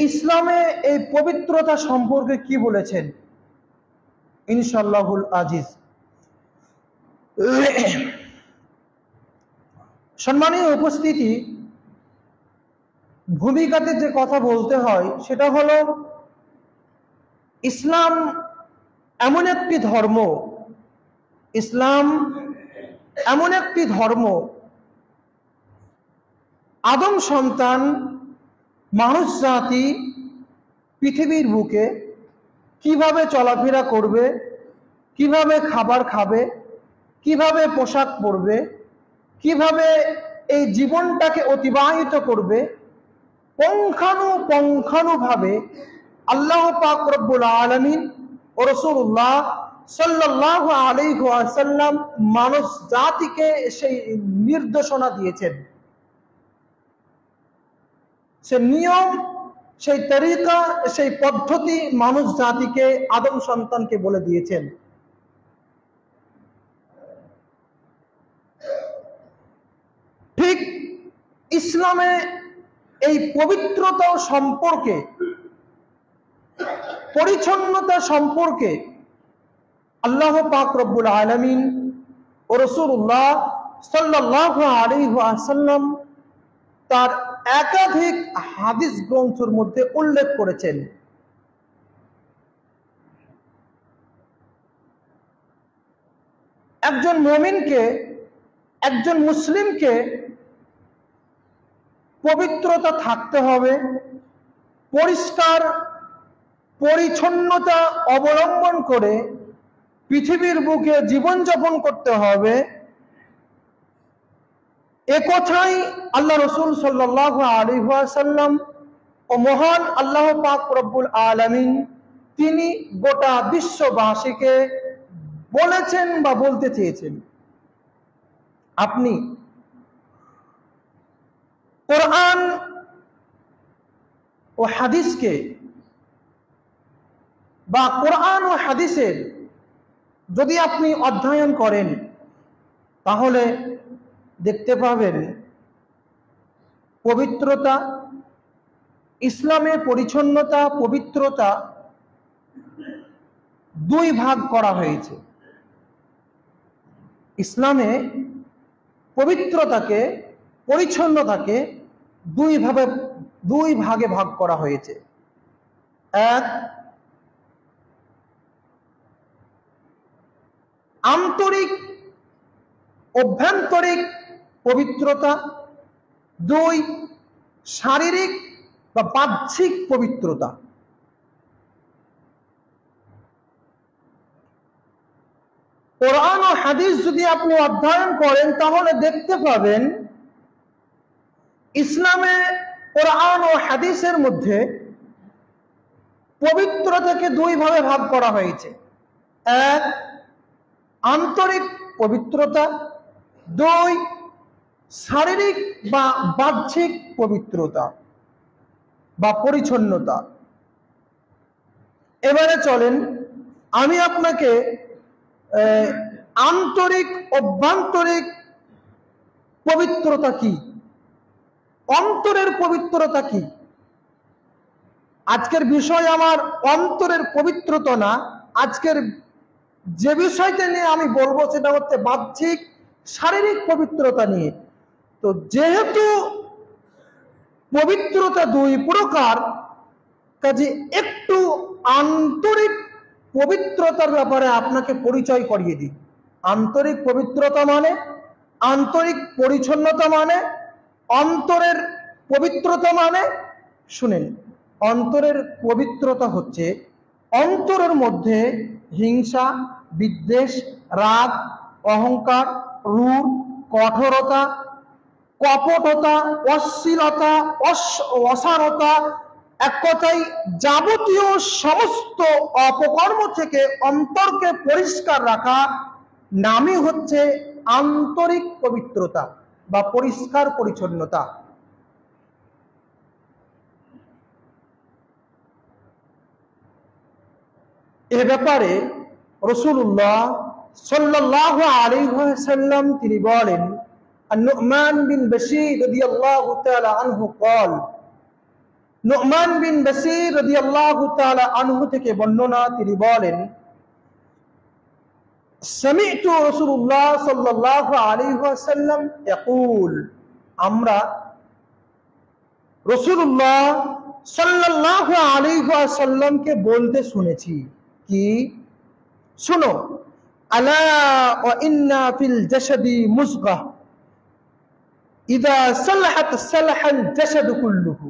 ইসলামে এই পবিত্রতা সম্পর্কে কি বলেছেন ইনশাআল্লাহুল আজিজ। সম্মানীয় উপস্থিতি, ভূমিকাতে যে কথা বলতে হয় সেটা হলো ইসলাম এমন একটি ধর্ম, ইসলাম এমন একটি ধর্ম, আদম সন্তান মানুষ জাতি পৃথিবীর বুকে কিভাবে চলাফেরা করবে, কিভাবে খাবার খাবে, কিভাবে পোশাক পরবে, কিভাবে এই জীবনটাকে অতিবাহিত করবে, পুঙ্খানুপুঙ্খানুভাবে আল্লাহ পাক রব্বুল আলামিন ও রাসূলুল্লাহ সাল্লাল্লাহু আলাইহি ওয়াসাল্লাম মানুষ জাতিকে সেই নির্দেশনা দিয়েছেন। সে নিয়ম, সেই তরিকা, সেই পদ্ধতি মানুষ জাতিকে, আদম সন্তানকে বলে দিয়েছেন। ঠিক ইসলামে এই পবিত্রতা সম্পর্কে, পরিচ্ছন্নতা সম্পর্কে আল্লাহ পাক রব্বুল আলামিন ও রাসূলুল্লাহ সাল্লাল্লাহু আলাইহি ওয়াসাল্লাম তার একাধিক হাদিস গ্রন্থের মধ্যে উল্লেখ করেছেন। একজন মুমিনকে, একজন মুসলিমকে পবিত্রতা থাকতে হবে, পরিষ্কার পরিচ্ছন্নতা অবলম্বন করে পৃথিবীর বুকে জীবনযাপন করতে হবে। একথাই আল্লাহ রাসূল সাল্লাল্লাহু আলাইহি ওয়াসাল্লাম ও মহান আল্লাহ পাক রব্বুল আলামিন তিনি গোটা বিশ্ববাসীকে বলেছেন বা বলতে চেয়েছেন। আপনি কোরআন ও হাদিসকে বা কোরআন ও হাদিসের যদি আপনি অধ্যয়ন করেন তাহলে দেখতে পাবেন পবিত্রতা, ইসলামের পরিচ্ছন্নতা, পবিত্রতা দুই ভাগ করা হয়েছে। ইসলামে পবিত্রতাকে, পরিচ্ছন্নতাকে দুই ভাগে ভাগ করা হয়েছে। এক, আন্তরিক অভ্যন্তরিক পবিত্রতা। দুই, শারীরিক বা বাহ্যিক পবিত্রতা। কোরআন ও হাদিস যদি আপনি অধ্যয়ন করেন তাহলে দেখতে পাবেন ইসলামে কোরআন ও হাদিসের মধ্যে পবিত্রতাকে দুই ভাগে ভাগ করা হয়েছে। এক, আন্তরিক পবিত্রতা। দুই, শারীরিক বা বাহ্যিক পবিত্রতা বা পরিচ্ছন্নতা। এবারে চলেন আমি আপনাকে আন্তরিক অভ্যন্তরিক পবিত্রতা কি, অন্তরের পবিত্রতা কি। আজকের বিষয় আমার অন্তরের পবিত্রতা না, আজকের যে বিষয়টা নিয়ে আমি বলবো সেটা হচ্ছে বাহ্যিক শারীরিক পবিত্রতা নিয়ে। তো যেহেতু পবিত্রতা দুই প্রকার, কাজে একটু আন্তরিক পবিত্রতার ব্যাপারে আপনাকে পরিচয় করিয়ে দিই। আন্তরিক পবিত্রতা মানে, আন্তরিক পরিচ্ছন্নতা মানে, অন্তরের পবিত্রতা মানে, শুনেন, অন্তরের পবিত্রতা হচ্ছে অন্তরের মধ্যে হিংসা, বিদ্বেষ, রাগ, অহংকার, রূঢ়, কঠোরতা, কপটতা, অশ্লীলতা, অসারতা, এক কথায় যাবতীয় সমস্ত অপকর্ম থেকে অন্তরকে পরিষ্কার রাখা নামই হচ্ছে আন্তরিক পবিত্রতা বা পরিষ্কার পরিচ্ছন্নতা। এ ব্যাপারে রাসূলুল্লাহ সাল্লাল্লাহু আলাইহি ওয়াসাল্লাম তিনি বলেন, النعمان بن بشير رضي الله تعالى عنه قال নুমান বিন বাসির রাদিয়াল্লাহু তাআলা আনহু থেকে বর্ণনা, তিনি বলেন, সামি'তু রাসূলুল্লাহ সাল্লাল্লাহু আলাইহি ওয়াসাল্লাম ইয়াকুল, আমরা রাসূলুল্লাহ সাল্লাল্লাহু আলাইহি ওয়াসাল্লামকে বলতে শুনেছি, কি? শুনো, আলা ওয়া ইন্না ফিল জাসাদি মুসগাহ ইযা সালাহাত সালাহাল জাসাদু কুল্লুহু।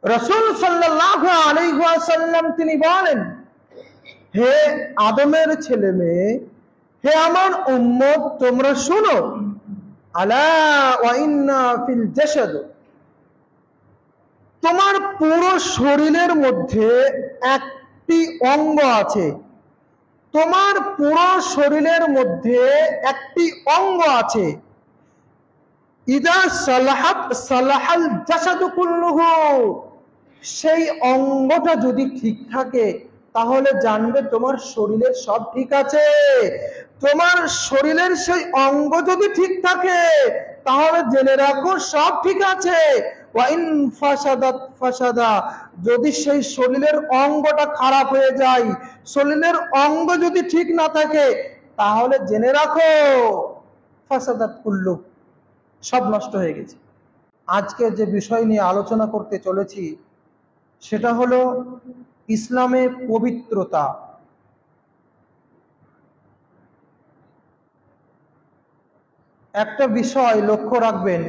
রাসূল সাল্লাল্লাহু আলাইহি ওয়াসাল্লাম তিনি বলেন, হে আদমের ছেলে মেয়ে, হে আমার উম্মত, তোমরা শুনো, আলা ওয়া ইন্না ফিল জাসাদ, তোমার পুরো শরীরের মধ্যে একটি অঙ্গ আছে, তোমার পুরো শরীরের মধ্যে একটি অঙ্গ আছে, ইদা সালাহাত সালাহাল জাসাদু কুল্লুহু, সেই অঙ্গটা যদি ঠিক থাকে তাহলে জানবে তোমার শরীরের সব ঠিক আছে। তোমার শরীরের সেই অঙ্গ যদি ঠিক থাকে তাহলে জেনে রাখো সব ঠিক আছে। ওয়া ইন ফাসাদাত ফাসাদা, যদি সেই শরীরের অঙ্গটা খারাপ হয়ে যায়, শরীরের অঙ্গ যদি ঠিক না থাকে তাহলে জেনে রাখো ফাসাদাত কুল্লু, সব নষ্ট হয়ে গেছে। আজকে যে বিষয় নিয়ে আলোচনা করতে চলেছি সেটা হলো ইসলামে পবিত্রতা। একটা বিষয় লক্ষ্য রাখবেন,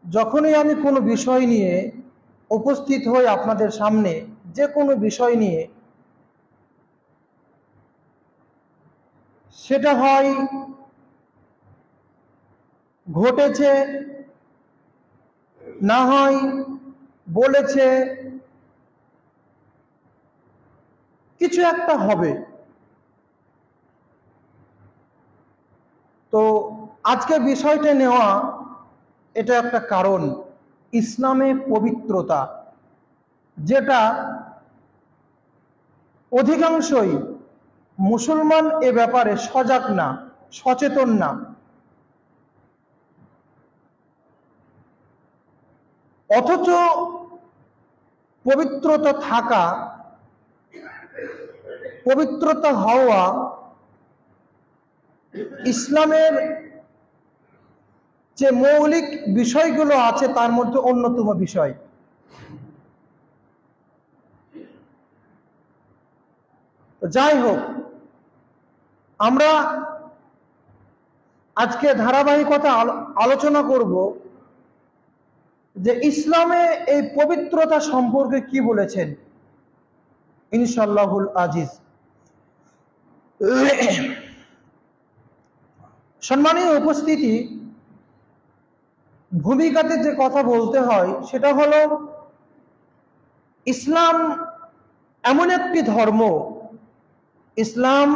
যখনই আমি কোনো বিষয় নিয়ে উপস্থিত হই আপনাদের সামনে, যে কোনো বিষয় নিয়ে, সেটা হয় ঘটেছে, না হয় বলেছে, কিছু একটা হবে। তো আজকে বিষয়টা নেওয়া এটা একটা কারণ, ইসলামে পবিত্রতা, যেটা অধিকাংশই মুসলমান এ ব্যাপারে সজাগ না, সচেতন না। অথচ পবিত্রতা থাকা, পবিত্রতা হওয়া ইসলামের যে মৌলিক বিষয়গুলো আছে তার মধ্যে অন্যতম বিষয়। যাই হোক, আমরা আজকে ধারাবাহিকতা আলোচনা করব যে ইসলামে এই পবিত্রতা সম্পর্কে কি বলেছেন ইনশাআল্লাহুল আজিজ। সম্মানীয় উপস্থিতি, ভূমিকাতে যে কথা বলতে হয় সেটা হলো, ইসলাম এমন একটি ধর্ম, ইসলাম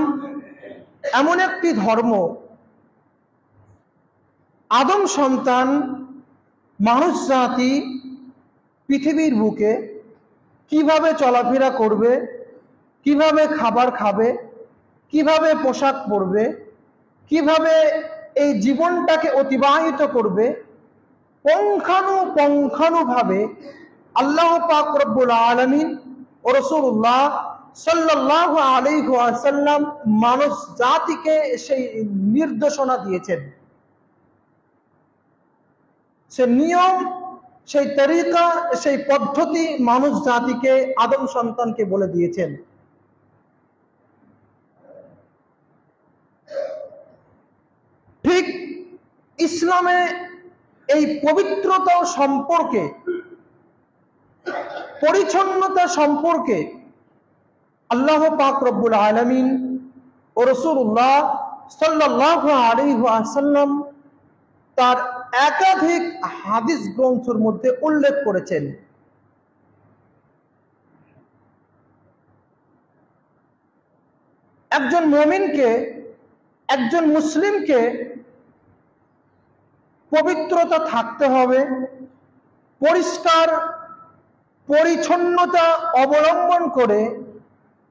এমন একটি ধর্ম, আদম সন্তান মানুষ জাতি পৃথিবীর বুকে কিভাবে চলাফেরা করবে, কিভাবে খাবার খাবে, কিভাবে পোশাক পরবে, কিভাবে এই জীবনটাকে অতিবাহিত করবে, পুঙ্খানুপুঙ্খানুভাবে আল্লাহ পাক রব্বুল আলামিন ও রাসূলুল্লাহ সাল্লাল্লাহু আলাইহি ওয়াসাল্লাম মানুষ জাতিকে সেই নির্দেশনা দিয়েছেন। সে নিয়ম, সেই তরিকা, সেই পদ্ধতি মানুষ জাতিকে, আদম সন্তানকে বলে দিয়েছেন। ঠিক ইসলামে এই পবিত্রতা সম্পর্কে, পরিচ্ছন্নতা সম্পর্কে আল্লাহ পাক রব্বুল আলামিন ও রাসূলুল্লাহ সাল্লাল্লাহু আলাইহি ওয়াসাল্লাম তার একাধিক হাদিস গ্রন্থের মধ্যে উল্লেখ করেছেন। একজন মুমিনকে, একজন মুসলিমকে পবিত্রতা থাকতে হবে, পরিষ্কার পরিচ্ছন্নতা অবলম্বন করে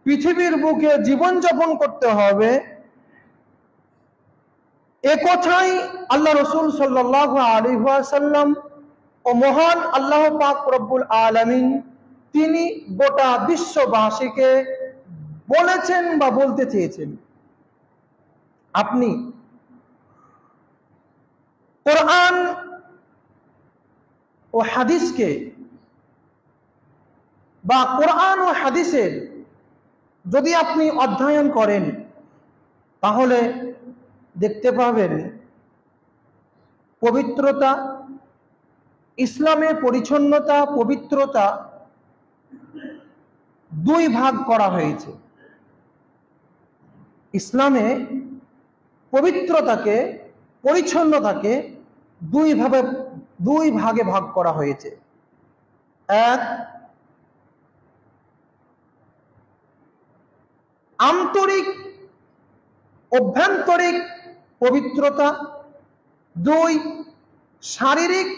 পৃথিবীর বুকে জীবনযাপন করতে হবে। এ কথাই আল্লাহ রসুল সাল্লাল্লাহু আলাইহি ওয়াসাল্লাম ও মহান আল্লাহ পাক রব্বুল আলামিন তিনি গোটা বিশ্ববাসীকে বলেছেন বা বলতে চেয়েছেন। আপনি কোরআন ও হাদিসকে বা কোরআন ও হাদিসের যদি আপনি অধ্যয়ন করেন তাহলে দেখতে পাবেন পবিত্রতা, ইসলামে পরিচ্ছন্নতা, পবিত্রতা দুই ভাগ করা হয়েছে। ইসলামে পবিত্রতাকে, পরিচ্ছন্নতাকে দুই ভাগে ভাগ করা হয়েছে। এক, আন্তরিক অভ্যন্তরিক পবিত্রতা, দুই, শারীরিক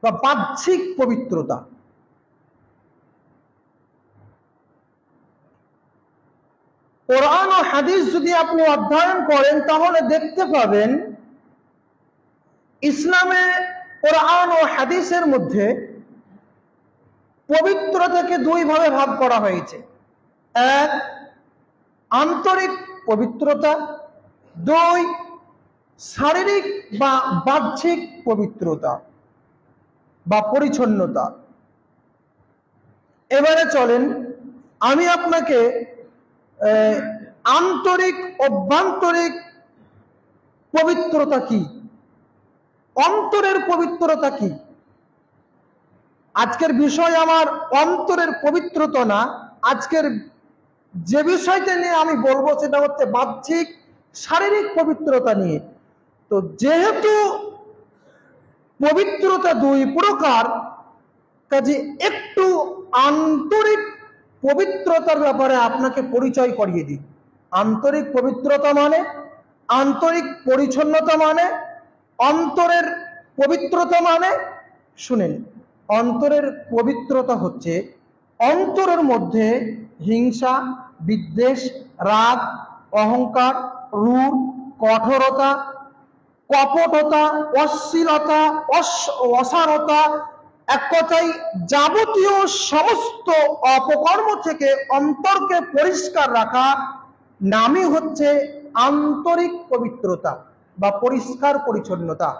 বা বাহ্যিক পবিত্রতা। কোরআন ও হাদিস যদি আপনি অধ্যয়ন করেন তাহলে দেখতে পাবেন ইসলামে কোরআন ও হাদিসের মধ্যে পবিত্রতাকে দুই ভাগে ভাগ করা হয়েছে। এক, আন্তরিক পবিত্রতা, দুই, শারীরিক বা বাহ্যিক পবিত্রতা বা পরিচ্ছন্নতা। এবারে চলেন আমি আপনাকে আন্তরিক অভ্যন্তরিক পবিত্রতা কি, অন্তরের পবিত্রতা কি। আজকের বিষয় আমার অন্তরের পবিত্রতা না, আজকের যে বিষয়টা নিয়ে আমি বলবো সেটা হচ্ছে বাহ্যিক শারীরিক পবিত্রতা নিয়ে। তো যেহেতু পবিত্রতা দুই প্রকার, কাজে একটু আন্তরিক পবিত্রতার ব্যাপারে আপনাকে পরিচয় করিয়ে দিই। আন্তরিক পবিত্রতা মানে, আন্তরিক পরিচ্ছন্নতা মানে, অন্তরের পবিত্রতা মানে, শুনেন, অন্তরের পবিত্রতা হচ্ছে অন্তরের মধ্যে হিংসা, বিদ্বেষ, রাগ, অহংকার, রূঢ়, কঠোরতা, কপটতা, অশ্লীলতা, অসারতা, এক কথায় যাবতীয় সমস্ত অপকর্ম থেকে অন্তরকে পরিষ্কার রাখা নামই হচ্ছে আন্তরিক পবিত্রতা বা পরিষ্কার পরিচ্ছন্নতা।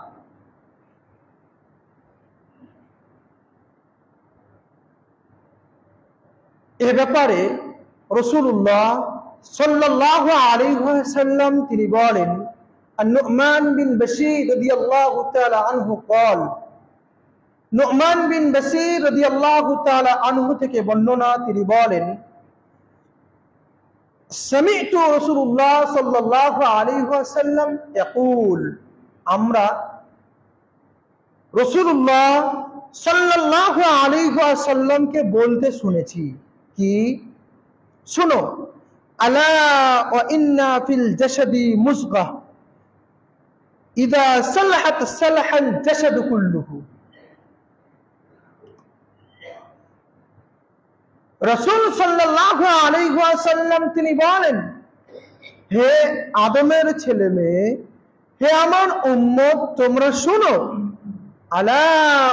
এ ব্যাপারে রাসূলুল্লাহ সাল্লাল্লাহু আলাইহি ওয়াসাল্লাম তিনি বলেন, নু'মান বিন বশীর রাদিয়াল্লাহু তাআলা আনহু قال, নু'মান বিন বশীর রাদিয়াল্লাহু তাআলা আনহু থেকে বর্ণনা, তিনি বলেন, সামি'তু রাসূলুল্লাহ সাল্লাল্লাহু আলাইহি ওয়াসাল্লাম ইয়াকুল, আমরা রাসূলুল্লাহ সাল্লাল্লাহু আলাইহি ওয়াসাল্লামকে বলতে শুনেছি। কি? শোনো, আলা ওয়া ইন্না ফিল জাসাদি মুসগাহ ইযা সালাহাত সালাহাল জাসাদু কুল্লুহু। রাসূল সাল্লাল্লাহু আলাইহি ওয়াসাল্লাম তিনি বলেন, হে আদমের ছেলে মেয়ে, হে আমার উম্মত, তোমরা শোনো, আলা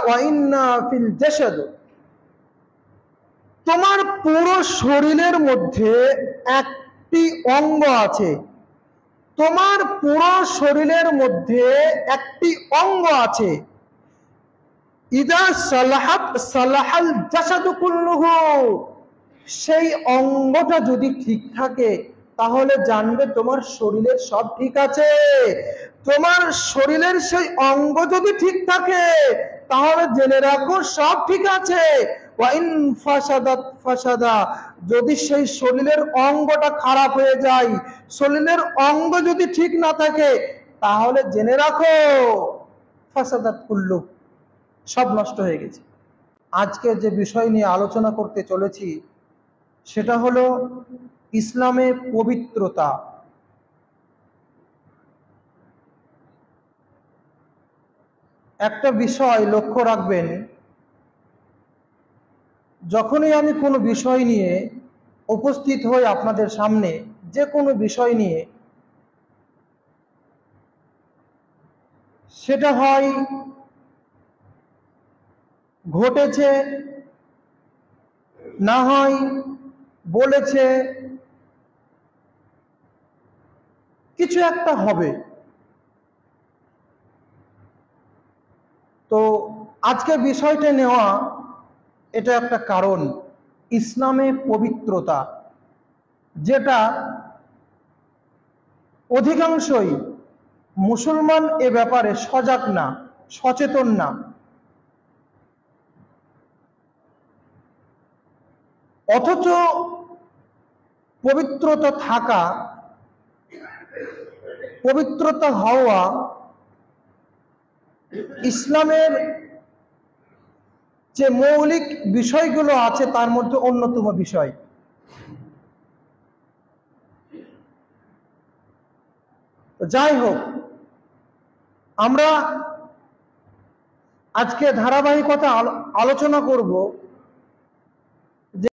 ওয়া ইন্না ফিল জাসাদ, তোমার পুরো শরীরের মধ্যে একটি অঙ্গ আছে, তোমার পুরো শরীরের মধ্যে একটি অঙ্গ আছে, ইদা সালাহাত সালাহাল জাসাদু কুল্লুহু, সেই অঙ্গটা যদি ঠিক থাকে তাহলে জানবে তোমার শরীরের সব ঠিক আছে। তোমার শরীরের সেই অঙ্গ যদি ঠিক থাকে তাহলে জেনে রাখো সব ঠিক আছে। ওয়াইন ফাসাদাত ফাসাদা, যদি সেই শরীরের অঙ্গটা খারাপ হয়ে যায়, শরীরের অঙ্গ যদি ঠিক না থাকে তাহলে জেনে রাখো ফাসাদাত কুল্লু, সব নষ্ট হয়ে গেছে। আজকে যে বিষয় নিয়ে আলোচনা করতে চলেছি সেটা হলো ইসলামে পবিত্রতা। একটা বিষয় লক্ষ্য রাখবেন, যখনই আমি কোনো বিষয় নিয়ে উপস্থিত হই আপনাদের সামনে, যে কোনো বিষয় নিয়ে, সেটা হয় ঘটেছে, না হয় বলেছে, কিছু একটা হবে। তো আজকে বিষয়টা নেওয়া এটা একটা কারণ, ইসলামে পবিত্রতা, যেটা অধিকাংশই মুসলমান এ ব্যাপারে সজাগ না, সচেতন না। অথচ পবিত্রতা থাকা, পবিত্রতা হওয়া ইসলামের যে মৌলিক বিষয়গুলো আছে তার মধ্যে অন্যতম বিষয়। যাই হোক, আমরা আজকে ধারাবাহিকতা আলোচনা করব